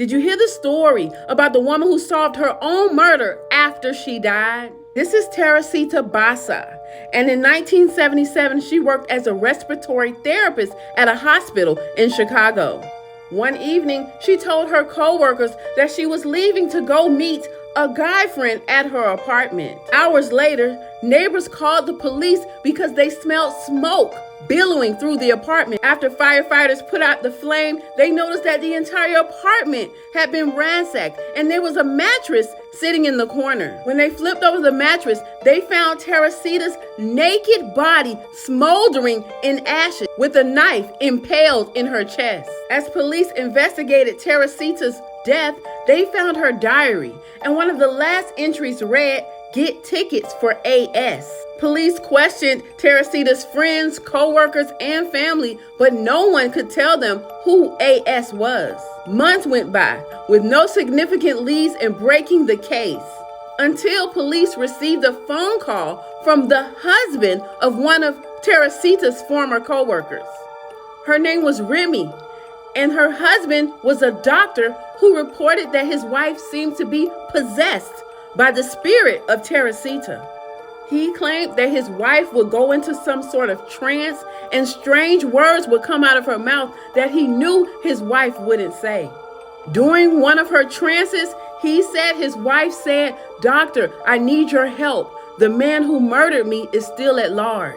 Did you hear the story about the woman who solved her own murder after she died? This is Teresita Basa, and in 1977, she worked as a respiratory therapist at a hospital in Chicago. One evening, she told her coworkers that she was leaving to go meet a guy friend at her apartment. Hours later, neighbors called the police because they smelled smoke billowing through the apartment. After firefighters put out the flame, they noticed that the entire apartment had been ransacked and there was a mattress sitting in the corner. When they flipped over the mattress, they found Teresita's naked body smoldering in ashes with a knife impaled in her chest. As police investigated Teresita's death, they found her diary, and one of the last entries read, "Get tickets for AS." Police questioned Teresita's friends, co-workers, and family, but no one could tell them who AS was. Months went by with no significant leads in breaking the case until police received a phone call from the husband of one of Teresita's former co-workers. Her name was Remy, and her husband was a doctor who reported that his wife seemed to be possessed by the spirit of Teresita. He claimed that his wife would go into some sort of trance and strange words would come out of her mouth that he knew his wife wouldn't say. During one of her trances, he said his wife said, "Doctor, I need your help. The man who murdered me is still at large."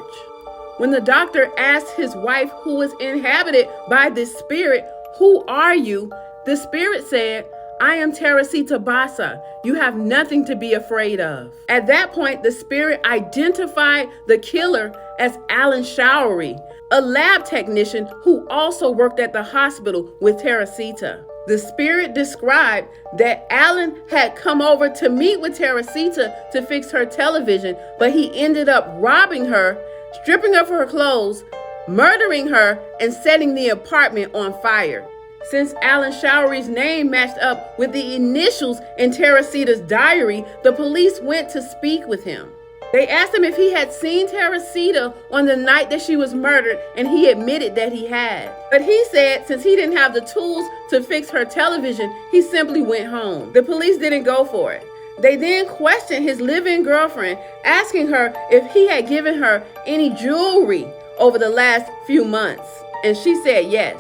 When the doctor asked his wife, who was inhabited by this spirit, "Who are you?" the spirit said, "I am Teresita Basa. You have nothing to be afraid of." At that point, the spirit identified the killer as Alan Showery, a lab technician who also worked at the hospital with Teresita. The spirit described that Alan had come over to meet with Teresita to fix her television, but he ended up robbing her, stripping of her clothes, murdering her, and setting the apartment on fire. Since Alan Showery's name matched up with the initials in Teresita's diary, the police went to speak with him. They asked him if he had seen Teresita on the night that she was murdered, and he admitted that he had. But he said since he didn't have the tools to fix her television, he simply went home. The police didn't go for it. They then questioned his live-in girlfriend, asking her if he had given her any jewelry over the last few months, and she said yes.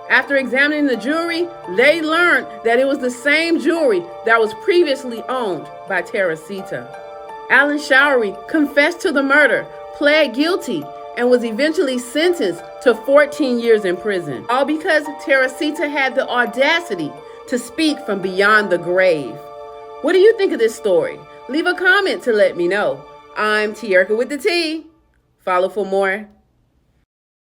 After examining the jewelry, they learned that it was the same jewelry that was previously owned by Teresita. Alan Showery confessed to the murder, pled guilty, and was eventually sentenced to 14 years in prison, all because Teresita had the audacity to speak from beyond the grave. What do you think of this story? Leave a comment to let me know. I'm Te-Erika with the T. Follow for more.